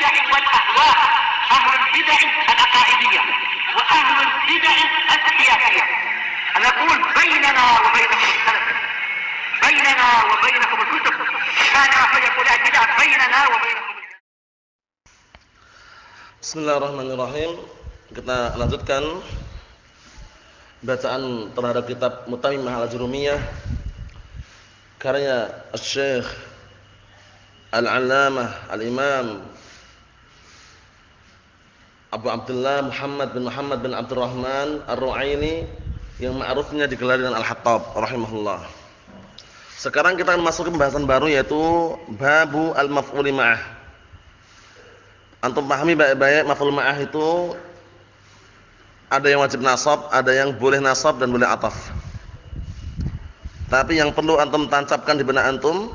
البدع والأهواء، أهل البدع العقائدية وأهل البدع السياسية. نقول بيننا وبينكم السلف، بيننا وبينكم الكتب، كان فيقول البدع بيننا وبينكم. Bismillahirrahmanirrahim. Kita lanjutkan bacaan terhadap kitab Mutammimah Al-Jurumiyah karya Syekh Al-Allamah Al-Imam Abu Abdullah Muhammad bin Abdurrahman Ar-Ru'aini yang ma'rufnya digelar dengan Al-Hattab rahimahullah. Sekarang kita akan masuk ke pembahasan baru, yaitu babu al-maf'uli ma'ah. Antum pahami baik-baik, maf'ul ma'ah itu ada yang wajib nasab, ada yang boleh nasab dan boleh ataf. Tapi yang perlu antum tancapkan di benak antum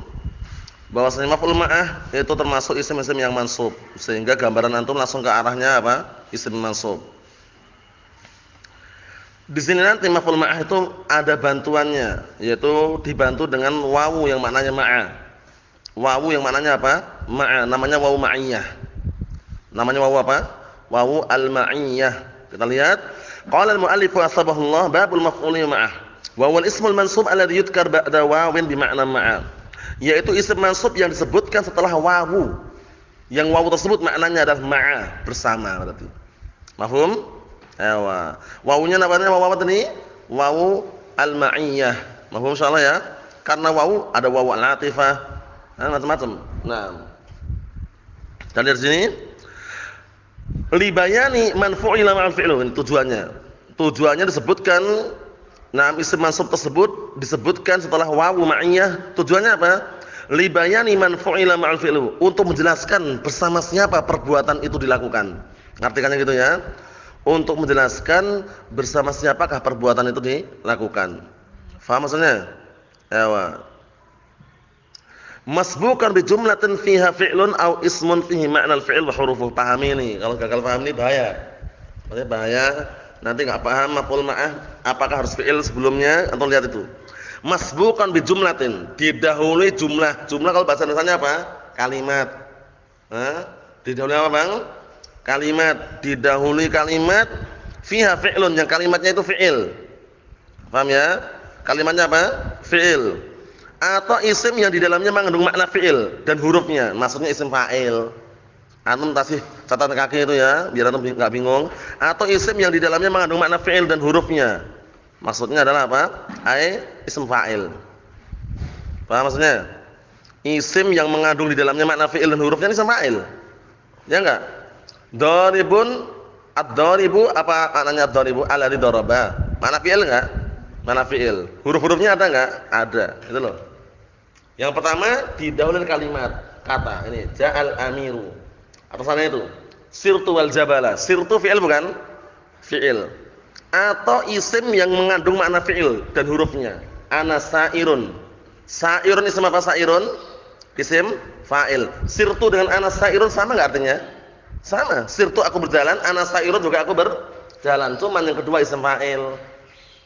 bahwasanya maf'ul ma'ah itu termasuk isim-isim yang mansub, sehingga gambaran antum langsung ke arahnya apa? Isim mansub. Di sini nanti maf'ul ma'ah itu ada bantuannya, yaitu dibantu dengan wawu yang maknanya ma'a. Wawu yang maknanya apa? Ma'a, namanya wawu ma'iyah. Namanya wawu apa? Wawu al-ma'iyyah. Kita lihat, qala al-mu'allif asbahullah babul maf'uli ma'ah. Wa wal ismul mansub alladhi yudkar ba'da wawin bi ma'na ma'a. Yaitu isim mansub yang disebutkan setelah wawu. Yang wawu tersebut maknanya adalah ma'a, bersama berarti. Mafhum? Ewa. Wawunya namanya wawu apa tadi? Wawu al-ma'iyyah. Mafhum insyaallah ya? Karena wawu ada wawu al-atifah, macam-macam. Nah. Kita lihat sini. Libayani man fu'ila ma'al fi'lu, ini tujuannya. Tujuannya disebutkan isim mansub tersebut disebutkan setelah wawu ma'iyah. Tujuannya apa? Libayani man fu'ila ma'al fi'lu, untuk menjelaskan bersama siapa perbuatan itu dilakukan. Artikannya gitu ya. Untuk menjelaskan bersama siapakah perbuatan itu dilakukan. Faham maksudnya? Ewa. Masbukan bi jumlatin fiha fi'lun aw ismun fihi ma'na al-fi'l wa hurufuh. Pahami ini. Kalau gagal paham ini bahaya. Maksudnya bahaya. Nanti enggak paham maf'ul ma'ah apakah harus fi'il sebelumnya, antum lihat itu. Masbukan bi jumlatin, didahului jumlah. Jumlah kalau bahasa Indonesianya apa? Kalimat. Didahului apa, Bang? Kalimat. Didahului kalimat fiha fi'lun, yang kalimatnya itu fi'il. Paham ya? Kalimatnya apa? Fi'il. Atau isim yang di dalamnya mengandung makna fi'il dan hurufnya, maksudnya isim fa'il. Antum kasih catatan kaki itu ya, biar antum enggak bingung. Atau isim yang di dalamnya mengandung makna fi'il dan hurufnya, maksudnya adalah apa? Isim fa'il. Paham maksudnya? Isim yang mengandung di dalamnya makna fi'il dan hurufnya ini isim fa'il. Ya enggak? Daribun, ad-daribu, apa maknanya ad-daribu? Alladzi daraba. Makna fi'il enggak? Makna fi'il. Huruf-hurufnya ada enggak? Ada. Itu loh. Yang pertama didahului kalimat kata ini ja'al amiru. Atasannya itu sirtu wal jabala. Sirtu fi'il bukan? Fi'il. Atau isim yang mengandung makna fi'il dan hurufnya. Ana sa'irun. Sa'irun isim apa sa'irun? Isim fa'il. Sirtu dengan ana sa'irun sama enggak artinya? Sama. Sirtu aku berjalan, ana sa'irun juga aku berjalan. Cuman yang kedua isim fa'il.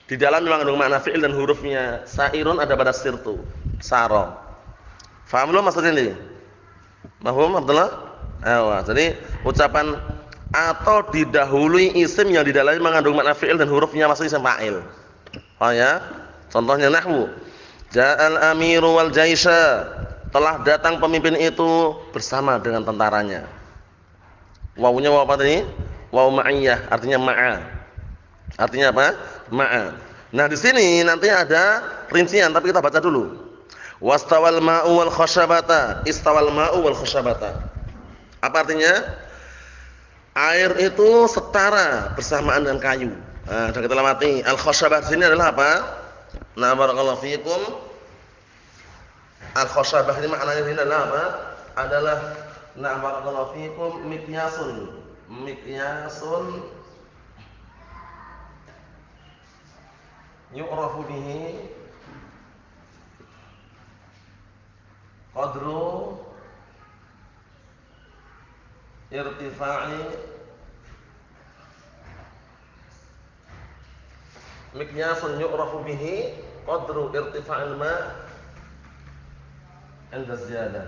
Di dalam mengandung makna fi'il dan hurufnya. Sa'irun ada pada sirtu. Saro. Faham belum maksudnya ini? Mahfum Abdullah? Jadi ucapan atau didahului isim yang di dalamnya mengandung makna fi'il dan hurufnya maksudnya isim fa'il. Oh ya? Contohnya nahwu. Ja'al amiru wal jaisha. Telah datang pemimpin itu bersama dengan tentaranya. Wawunya wawu apa tadi? Wawu ma'iyah, artinya ma'a. Artinya apa? Ma'a. Nah, di sini nanti ada rincian tapi kita baca dulu. Wastawal ma'u wal khashabata. Istawal ma'u wal khashabata. Apa artinya? Air itu setara bersamaan dengan kayu. Nah, sudah kita lamati. Al khashabah di sini adalah apa? Nah, barakallahu fiikum. Al khashabah ini maknanya di sini adalah apa? Adalah nah barakallahu fiikum mikyasun. Mikyasun yu'rafu bihi qadru irtifa'i mikyasun yu'rafu bihi qadru irtifa'il ma' 'inda ziyadah.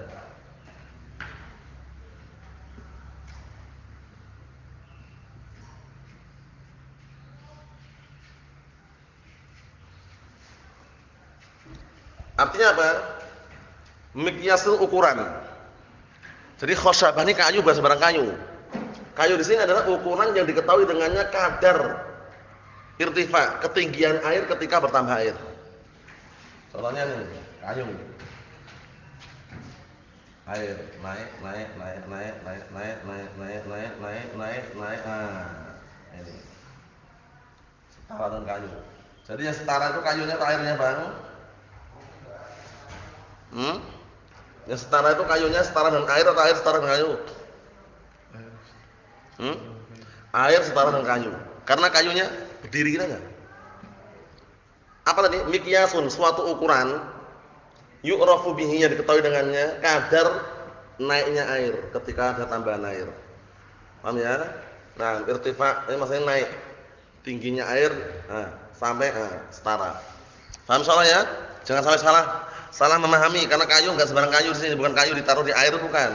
Artinya apa? Miqyasul ukuran. Jadi khosyabah ini kayu, bukan sembarang kayu. Kayu di sini adalah ukuran yang diketahui dengannya kadar irtifa, ketinggian air ketika bertambah air. Contohnya nih, kayu. Air naik. Ini. Setara dengan kayu. Jadi yang setara itu kayunya atau airnya, Bang? Yang setara itu kayunya setara dengan air atau air setara dengan kayu? Air setara dengan kayu. Karena kayunya berdiri gitu enggak? Apa tadi? Miqyasun, suatu ukuran yu'rafu bihi, yang diketahui dengannya kadar naiknya air ketika ada tambahan air. Paham ya? Nah, irtifa ini maksudnya naik tingginya air sampai setara. Paham soalnya ya? Jangan sampai salah memahami, karena kayu enggak sembarang kayu di sini, bukan kayu ditaruh di air, bukan.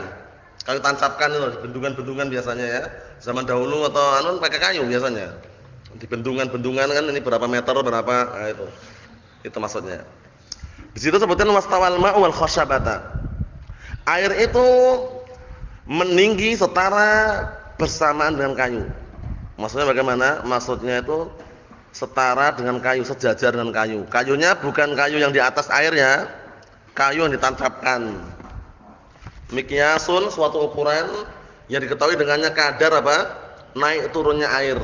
Kayu tancapkan itu, bendungan-bendungan biasanya ya. Zaman dahulu atau pakai kayu biasanya. Di bendungan-bendungan kan ini berapa meter berapa, itu. Itu maksudnya. Di situ sebutkan wastawal ma'u wal khasyabata. Air itu meninggi setara bersamaan dengan kayu. Maksudnya bagaimana? Maksudnya itu setara dengan kayu, sejajar dengan kayu. Kayunya bukan kayu yang di atas airnya, kayu yang ditancapkan. Miqyasun, suatu ukuran yang diketahui dengannya kadar apa? Naik turunnya air.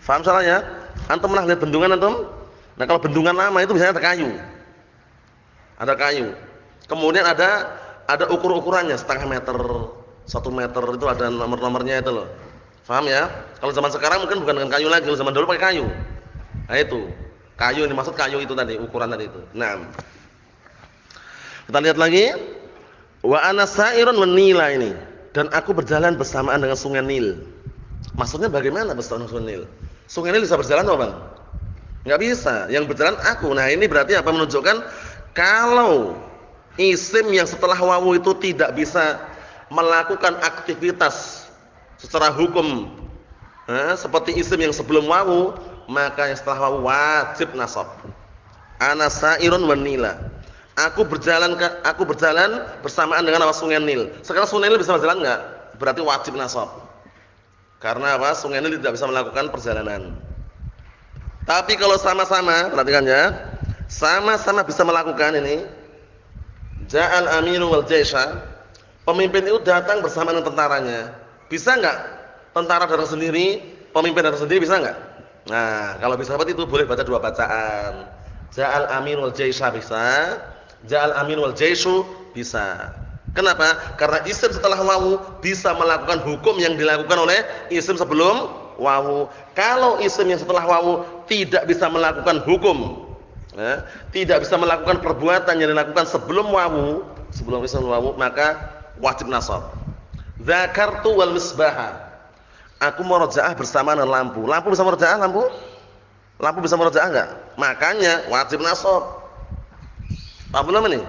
Faham salahnya? Antum pernah lihat bendungan antum? Nah, kalau bendungan lama itu biasanya ada kayu. Ada kayu. Kemudian ada ukur-ukurannya, setengah meter, 1 meter, itu ada nomor-nomornya itu loh. Faham ya? Kalau zaman sekarang mungkin bukan dengan kayu lagi, kalau zaman dulu pakai kayu. Nah itu. Kayu yang dimaksud kayu itu tadi, ukuran tadi itu. Nah. Kita lihat lagi. Wa ana sa'irun wan nila ini. Dan aku berjalan bersamaan dengan sungai Nil. Maksudnya bagaimana bersamaan sungai Nil? Sungai Nil bisa berjalan apa, Bang? Enggak bisa. Yang berjalan aku. Nah, ini berarti apa? Menunjukkan kalau isim yang setelah wawu itu tidak bisa melakukan aktivitas secara hukum seperti isim yang sebelum wawu, maka yang setelah wawu wajib nasab. Ana sa'irun wan nila. Aku berjalan bersamaan dengan apa? Sungai Nil. Sekarang Sungai Nil bisa berjalan enggak? Berarti wajib nasab. Karena apa? Sungai Nil tidak bisa melakukan perjalanan. Tapi kalau sama-sama, perhatikan ya, sama-sama bisa melakukan ini. Ja'al aminu wal jaisha. Pemimpin itu datang bersama dengan tentaranya. Bisa enggak? Tentara datang sendiri, pemimpin datang sendiri, bisa enggak? Nah, kalau bisa seperti itu boleh baca 2 bacaan. Ja'al aminu wal jaisha bisa. Ja'al aminu wal jaishu bisa. Kenapa? Karena isim setelah wawu bisa melakukan hukum yang dilakukan oleh isim sebelum wawu. Kalau isim yang setelah wawu tidak bisa melakukan hukum, tidak bisa melakukan perbuatan yang dilakukan sebelum wawu, sebelum isim wawu, maka wajib nasab. Dzakartu wal misbah. Aku murajaah bersama dengan lampu. Lampu bisa murajaah, lampu? Lampu bisa murajaah enggak? Makanya wajib nasab. Apa belum ini?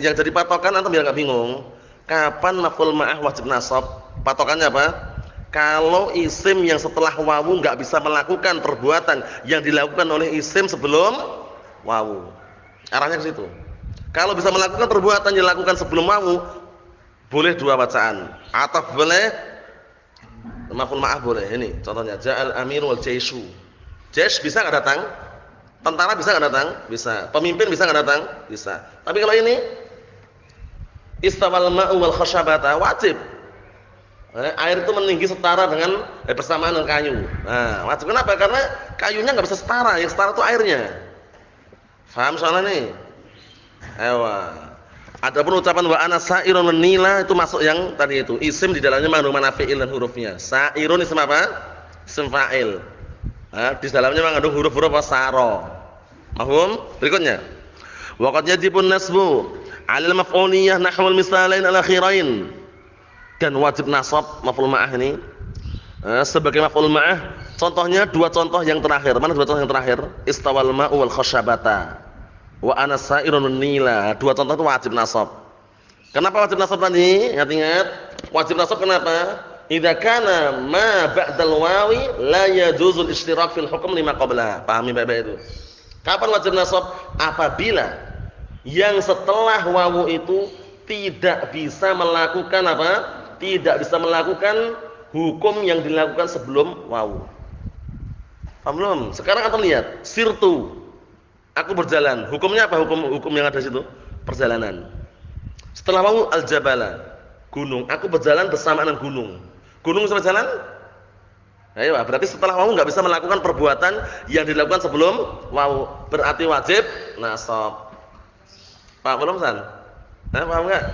Yang jadi patokan antum biar enggak bingung. Kapan maf'ul ma'ah wajib nasab? Patokannya apa? Kalau isim yang setelah wawu enggak bisa melakukan perbuatan yang dilakukan oleh isim sebelum wawu. Arahnya ke situ. Kalau bisa melakukan perbuatan yang dilakukan sebelum wawu, boleh 2 bacaan. Ataf boleh, maf'ul ma'ah boleh. Ini contohnya ja'al amir wal jaishu. Jaish bisa enggak datang? Tentara bisa enggak datang? Bisa. Pemimpin bisa enggak datang? Bisa. Tapi kalau ini istawal ma'u wal khasyabata, wajib. Air itu meninggi setara dengan bersamaan dengan kayu. Nah, wajib. Kenapa? Karena kayunya enggak bisa setara, yang setara itu airnya. Paham soalnya nih? Ewa. Adapun ucapan wa ana sa'irun wan nila itu masuk yang tadi itu. Isim di dalamnya mengandung mana fi'il dan hurufnya. Sa'irun isim apa? Isim fa'il. Di dalamnya mengandung huruf-huruf saro. Mahum? Berikutnya. Wa qad yajibun nasbu 'alal maf'uliyah nahwal misalain al-akhirain. Dan wajib nasab maf'ul ma'ah ini sebagai maf'ul ma'ah. Contohnya 2 contoh yang terakhir. Mana 2 contoh yang terakhir? Istawal ma'u wal khasyabata wa ana sa'irun nila. 2 contoh itu wajib nasab. Kenapa wajib nasab tadi? Ingat-ingat. Wajib nasab kenapa? Idza kana ma ba'dal wawi la yajuzul ishtirak fil hukm lima qabla. Pahami baik-baik itu. Kapan wajib nasab? Apabila yang setelah wawu itu tidak bisa melakukan apa? Tidak bisa melakukan hukum yang dilakukan sebelum wawu. Paham belum? Sekarang antum lihat, sirtu. Aku berjalan. Hukumnya apa? Hukum yang ada di situ? Perjalanan. Setelah wawu al-jabala, gunung. Aku berjalan bersamaan dengan gunung. Gunung bisa berjalan? Ayo, berarti setelah wawu enggak bisa melakukan perbuatan yang dilakukan sebelum wawu. Berarti wajib nasab. Paham belum, San? Paham enggak?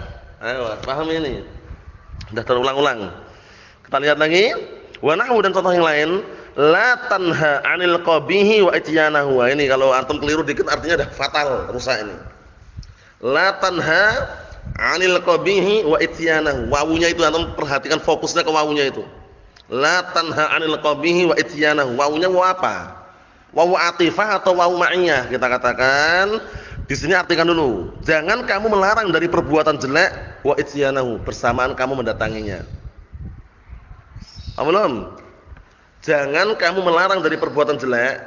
Ayo, paham ini. Sudah terulang-ulang. Kita lihat lagi. Wa nahwu dan contoh yang lain, la tanha 'anil qabihi wa ityanahu. Ini kalau antum keliru dikit artinya dah fatal, rusak ini. La tanha 'anil qabihi wa ityanahu. Wawunya itu antum perhatikan fokusnya ke wawunya itu. La tanha 'anil qabihi wa ityanahu. Wawunya wawu apa? Wawu atifah atau wawu ma'iyah? Kita katakan di sini artikan dulu. Jangan kamu melarang dari perbuatan jelek wa ityanahu, bersamaan kamu mendatanginya. Paham belum? Jangan kamu melarang dari perbuatan jelek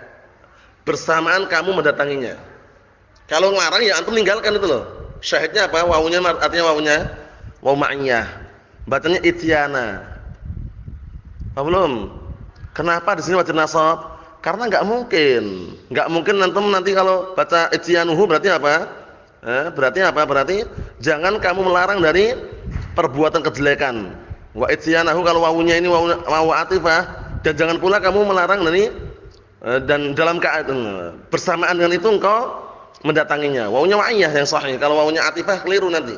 bersamaan kamu mendatanginya. Kalau ngelarang ya antum tinggalkan itu loh. Syahidnya apa? Wawunya artinya wawunya wawu ma'iyah. Bacanya ityana. Paham belum? Kenapa di sini wajib nasab? Karena enggak mungkin antum nanti kalau baca ityanuhu berarti apa? Berarti apa? Berarti jangan kamu melarang dari perbuatan kejelekan. Wa ityanahu kalau wawunya ini wawu atifah, dan jangan pula kamu melarang dari dan dalam keadaan bersamaan dengan itu engkau mendatanginya. Wawunya ma'iyah yang sahih. Kalau wawunya atifah keliru nanti.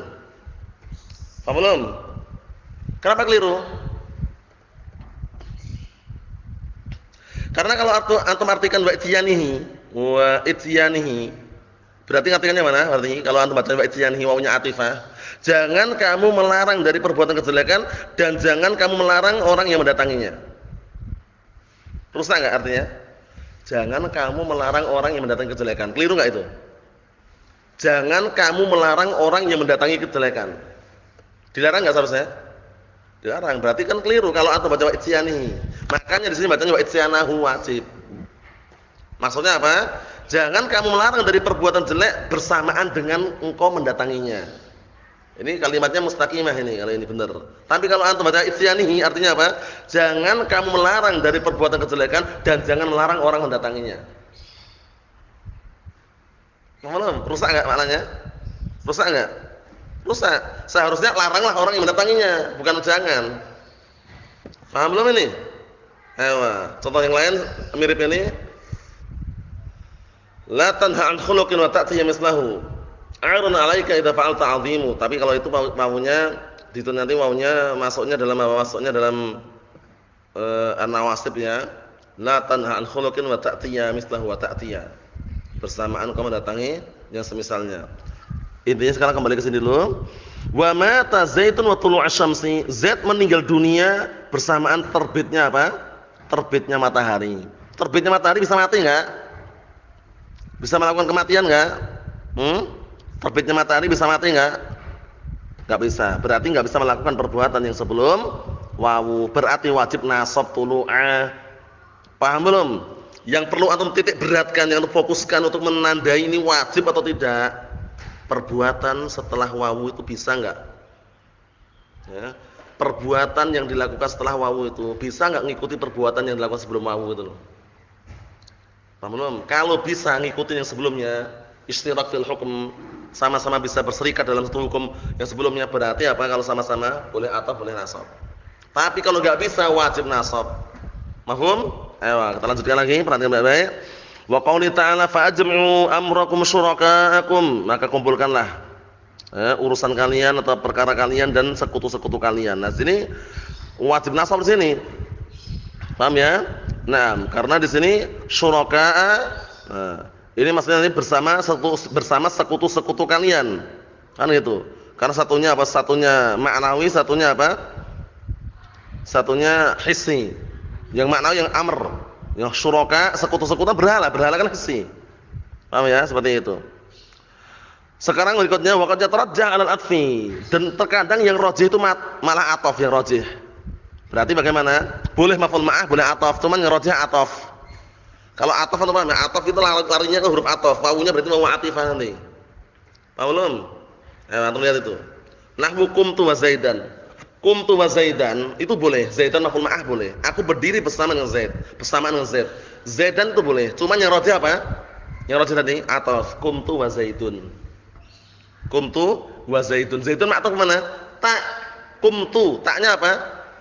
Paham belum? Kenapa keliru? Karena kalau antum artikan wa ityanihi, berarti artikannya mana? Berarti kalau antum baca wa ityanihi wawunya atifah, jangan kamu melarang dari perbuatan kejelekan dan jangan kamu melarang orang yang mendatanginya. Rusak enggak artinya? Jangan kamu melarang orang yang mendatangi kejelekan. Keliru enggak itu? Jangan kamu melarang orang yang mendatangi kejelekan. Dilarang enggak seharusnya? Dilarang. Berarti kan keliru kalau antum baca wa ityanihi. Makanya di sini bacanya wa ityanahu wajib. Maksudnya apa? Jangan kamu melarang dari perbuatan jelek bersamaan dengan engkau mendatanginya. Ini kalimatnya mustaqimah ini kalau ini benar. Tapi kalau antum baca ityanihi artinya apa? Jangan kamu melarang dari perbuatan kejelekan dan jangan melarang orang mendatanginya. Belum? Rusak enggak maknanya? Rusak enggak? Rusak. Seharusnya laranglah orang yang mendatanginya, bukan jangan. Paham belum ini? Ayo, contoh yang lain mirip ini. La tanha an khuluqin wa ta'ti mislahu. A'run 'alaika idza fa'alta 'azimu. Tapi kalau itu wawunya itu nanti wawunya masuknya dalam an-nawasib ya. La tanha an khuluqin wa ta'tiya mislahu wa ta'tiya. Bersamaan kamu mendatangi yang semisalnya. Intinya sekarang kembali ke sini dulu. Wa mata Zaidun wa tulu'asy syamsi. Zaid meninggal dunia bersamaan terbitnya apa? Terbitnya matahari. Terbitnya matahari bisa mati enggak? Bisa melakukan kematian enggak? Terbitnya matahari bisa mati enggak? Enggak bisa. Berarti enggak bisa melakukan perbuatan yang sebelum wawu. Berarti wajib nasab tulu'a. Paham belum? Yang perlu antum titik beratkan, yang fokuskan untuk menandai ini wajib atau tidak. Perbuatan setelah wawu itu bisa enggak? Ya. Perbuatan yang dilakukan setelah wawu itu bisa enggak ngikuti perbuatan yang dilakukan sebelum wawu itu loh. Paham belum? Kalau bisa ngikutin yang sebelumnya, istirak fil hukm, sama-sama bisa berserikat dalam satu hukum yang sebelumnya, berarti apa? Kalau sama-sama boleh ataf, boleh nasab. Tapi kalau enggak bisa wajib nasab. Mafhum? Ayo kita lanjutkan lagi, perhatikan baik-baik. Wa qauli ta'ala fa'ajmi'u amrakum syuraka'akum, maka kumpulkanlah urusan kalian atau perkara kalian dan sekutu-sekutu kalian. Nah, sini wajib nasab di sini. Paham ya? Nah, karena di sini syuraka'a, ini maksudnya ini bersama sekutu-sekutu kalian. Kan gitu. Karena satunya apa? Satunya ma'nawi, satunya apa? Satunya hissi. Yang ma'nawi yang amr, yang syuraka sekutu-sekutu berhala kan hissi. Paham ya? Seperti itu. Sekarang berikutnya waqad yatarajjah 'alal atfi, dan terkadang yang rajih itu malah ataf yang rajih. Berarti bagaimana? Boleh maf'ul ma'ah, boleh ataf, cuman yang rajih ataf. Kalau ataf atau apa? Ataf itu larinya ke huruf ataf, wawunya berarti wawu atifah nanti. Paham belum? Antum lihat itu. Nahwu qumtu wa Zaidan. Qumtu wa Zaidan itu boleh, Zaidan maf'ul ma'ah boleh. Aku berdiri bersama dengan Zaid, bersamaan dengan Zaid. Zaidan itu boleh. Cuma yang rajih apa? Yang rajih tadi ataf qumtu wa Zaidun. Qumtu wa Zaidun. Zaidun ma'tuf mana? Ta. Qumtu, taknya apa?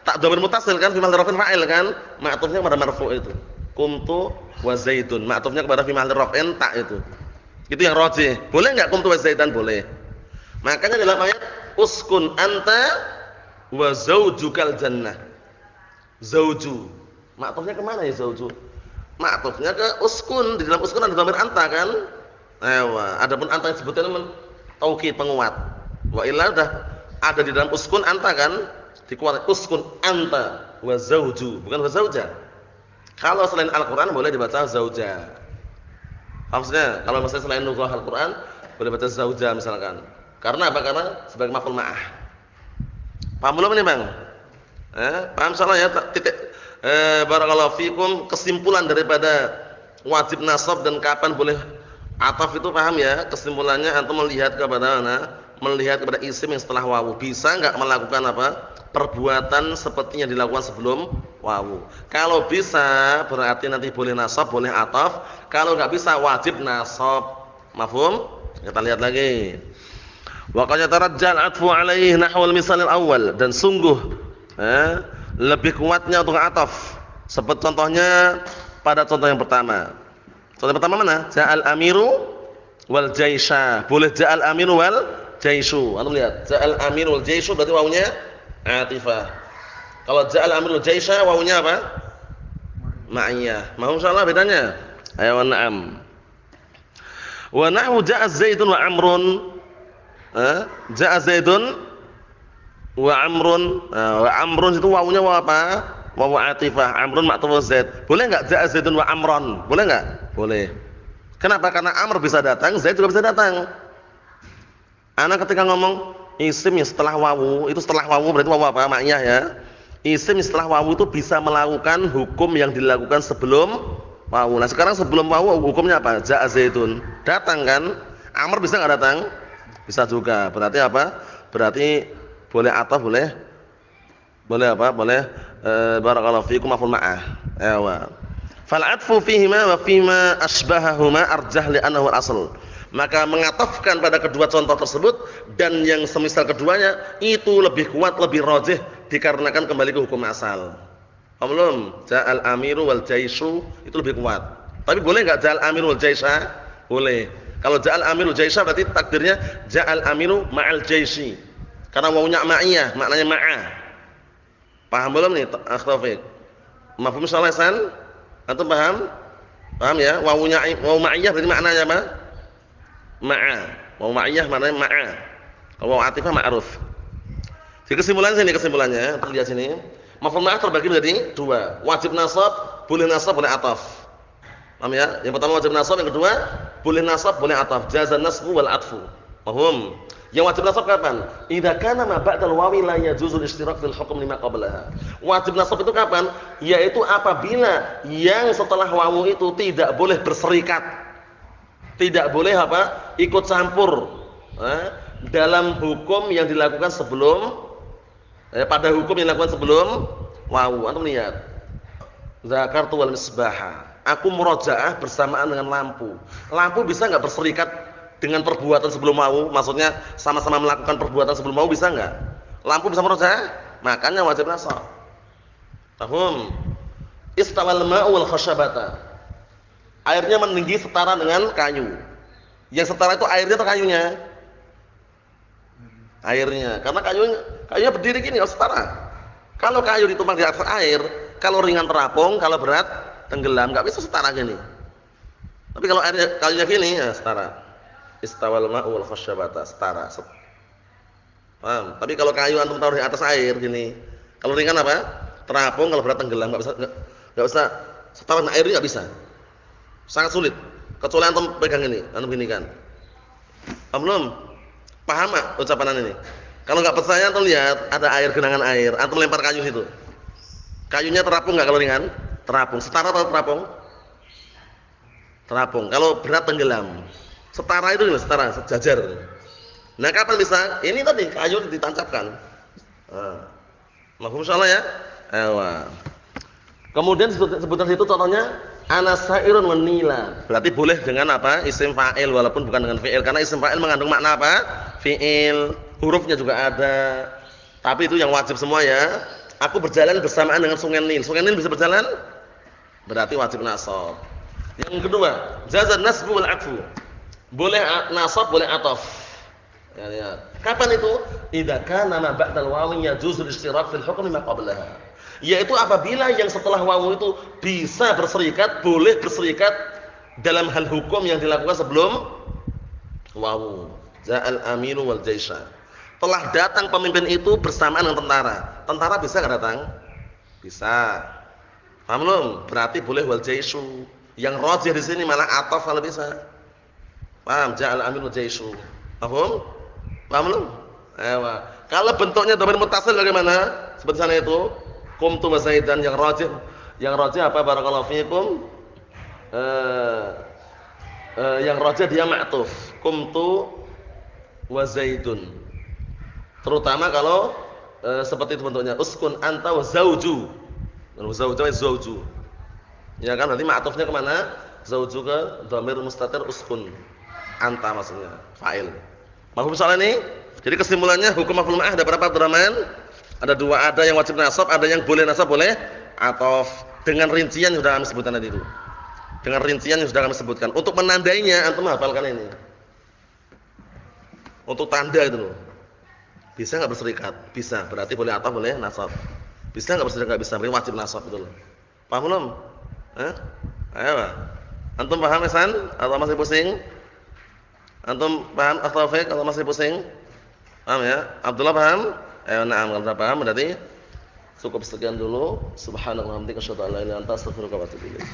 Tak dhamir muttasil kan, fi mahall raf'in fa'il kan? Ma'tufnya kepada marfu' itu. Qumtu wa Zaidun. Ma'tufnya kepada fi mahall raf'in ta itu. Itu yang rajih. Boleh enggak qumtu wa Zaidan? Boleh. Makanya dalam ayat uskun anta wa zaujukal jannah. Zauju. Ma'tufnya ke mana ya zauju? Ma'tufnya ke uskun. Di dalam uskun ada dhamir anta kan? Ewa, adapun anta yang sebutnya taukid penguat. Wa illa udah ada di dalam uskun anta kan? Dikuat uskun anta wa zauju, bukan wa zauja. Kalau selain Al-Qur'an boleh dibaca zauja. Maksudnya kalau misalnya selain lughah Al-Qur'an boleh baca zauja misalkan. Karena apa? Karena sebagai maf'ul ma'ah. Paham belum ini, Bang? Paham salah ya? Titik barakallahu fikum, kesimpulan daripada wajib nasab dan kapan boleh ataf itu paham ya? Kesimpulannya antum melihat kepada mana? Melihat kepada isim yang setelah wawu. Bisa enggak melakukan apa? Perbuatan seperti yang dilakukan sebelum wawu. Kalau bisa berarti nanti boleh nasab, boleh ataf. Kalau enggak bisa wajib nasab. Mafhum? Kita lihat lagi. Wa qad yatarajjal 'atfu 'alaihi nahwal misal al-awwal, dan sungguh lebih kuatnya untuk ataf seperti contohnya pada contoh yang pertama. Contoh yang pertama mana? Ja'al amiru wal jaisha. Boleh ja'al amiru wal jaishu. Antum lihat, ja'al amiru wal jaishu berarti wawunya atifah. Kalau ja'al amiru wal jaisha wawunya apa? Ma'iyah. Mau insyaallah bedanya? Ayo na'am. Wa nahwu ja'a Zaidun wa Amrun. Ja'a Zaidun wa Amrun. Wa Amrun itu wawunya wawu apa? Wawu atifah. Amrun ma'tuf Zaid. Boleh enggak ja'a Zaidun wa Amron? Boleh enggak? Boleh. Kenapa? Karena Amr bisa datang, Zaid juga bisa datang. Ana ketika ngomong isim yang setelah wawu, itu setelah wawu berarti wawu apa? Ma'iyah ya. Isim setelah wawu itu bisa melakukan hukum yang dilakukan sebelum wawu. Nah, sekarang sebelum wawu hukumnya apa? Ja'a Zaidun. Datang kan? Amr bisa enggak datang? Bisa juga. Berarti apa? Berarti boleh ataf, boleh apa? Boleh barakallahu fiikum maf'ul ma'ah. Ewa. Fal 'atfu fihima wa fima asbahahuma arjah li'annahu al-asl. Maka mengatafkan pada kedua contoh tersebut dan yang semisal keduanya itu lebih kuat, lebih rajih dikarenakan kembali ke hukum asal. Paham belum? Ja'al amiru wal jaishu itu lebih kuat. Tapi boleh enggak ja'al amiru wal jaisha? Boleh. Kalau ja'al amiru jaisha berarti takdirnya ja'al amiru ma'al jaisi. Karena wawunya ma'iyah, maknanya ma'a. Paham belum nih, Akh Taufik? Mafhum insyaallah san? Antum paham? Paham ya? Wawunya wawu ma'iyah berarti maknanya apa? Ma'a. Wawu ma'iyah maknanya ma'a. Kalau wawu atifah ma'ruf. Jadi kesimpulannya, lihat sini. Mafhum ma'ah terbagi menjadi dua. Wajib nasab, boleh ataf. Paham ya? Yang pertama wajib nasab, yang kedua boleh nasab, boleh ataf. Jazan nasbu wal atfu. Paham? Yang wajib nasab kapan? Idza kana ma ba'dal wawi la yajuzul ishtirak fil hukm lima qablaha. Wajib nasab itu kapan? Yaitu apabila yang setelah wawu itu tidak boleh berserikat. Tidak boleh apa? Ikut campur dalam hukum yang dilakukan sebelum pada hukum yang dilakukan sebelum wawu. Antum lihat. Zakartu wal misbaha. Aku murojaah bersamaan dengan lampu. Lampu bisa enggak berserikat dengan perbuatan sebelum wawu? Maksudnya sama-sama melakukan perbuatan sebelum wawu bisa enggak? Lampu bisa murojaah? Makanya wajib nasab. Paham? Istawal ma'u wal khashabata. Airnya meninggi setara dengan kayu. Yang setara itu airnya atau kayunya? Airnya. Karena kayunya berdiri gini harus setara. Kalau kayu ditumpang di atas air, kalau ringan terapung, kalau berat tenggelam, enggak bisa setara gini. Tapi kalau kayunya gini ya setara. Istawal ma'u wal khashabata, setara. Paham? Tapi kalau kayu antum taruh di atas air gini, kalau ringan apa? Terapung, kalau berat tenggelam, enggak bisa setara dengan airnya, enggak bisa. Sangat sulit. Kecuali antum pegang ini, antum gini kan. Paham belum? Paham enggak ucapan ini? Kalau enggak percaya antum lihat, ada air, genangan air, antum lempar kayu situ. Kayunya terapung enggak kalau ringan? Terapung. Setara atau terapung? Terapung. Kalau berat tenggelam. Setara itu setara, sejajar. Nah, kapan bisa? Ini tadi kayu ditancapkan. Nah, mafhum insyaallah ya? Ewa. Kemudian sebutan situ contohnya ana sa'irun wanila. Berarti boleh dengan apa? Isim fa'il walaupun bukan dengan fi'il karena isim fa'il mengandung makna apa? Fi'il. Hurufnya juga ada. Tapi itu yang wajib semua ya. Aku berjalan bersamaan dengan sungai Nil. Sungai Nil bisa berjalan? Berarti wajib nasab. Yang kedua, jazan nasbu wal 'atfu. Boleh nasab, boleh ataf. Ya. Kapan itu? Idza kana ma ba'dal wawi yajuzu al-ishtirak fil hukmi ma qablaha. Yaitu apabila yang setelah wawu itu bisa berserikat, boleh berserikat dalam hal hukum yang dilakukan sebelum wawu. Ja'al aminu wal jaisha. Telah datang pemimpin itu bersamaan dengan tentara. Tentara bisa enggak datang? Bisa. Paham belum? Berarti boleh wal jaishu. Yang rajih di sini malah ataf kalau bisa. Paham? Ja'al aminu wal jaishu. Paham? Paham belum? Ewa. Kalau bentuknya dhamir muttasil bagaimana? Seperti sana itu, qumtu wa zaidan. Yang rajih apa barakallahu fiikum? Yang rajih dia ma'tuf. Qumtu wa zaidun. Terutama kalau seperti itu bentuknya, uskun anta wa zauju. Zauju wa zauju. Ya kan, nanti ma'tufnya ke mana? Zauju ke dhamir mustatir uskun. Anta maksudnya, fa'il. Mahfum soal ini? Jadi kesimpulannya hukum maf'ul ma'ah ada berapa, Abdurrahman? Ada dua, ada yang wajib nasab, ada yang boleh nasab, boleh ataf. Dengan rincian yang sudah kami sebutkan tadi itu. Dengan rincian yang sudah kami sebutkan. Untuk menandainya antum hafalkan ini. Untuk tanda itu loh. Bisa enggak berserikat? Bisa. Berarti boleh ataf, boleh nasab. Bisa enggak berserikat? Bisa. Berarti wajib nasab itu loh. Paham belum? Ayo. Antum paham Hasan atau masih pusing? Antum paham Taufik atau masih pusing? Paham ya? Abdullah paham? Ayo na'am, kalau sudah paham berarti cukup sekian dulu. Subhanallah wa bihamdihi asyhadu an la ilaha illa anta astaghfiruka wa atubu ilaik.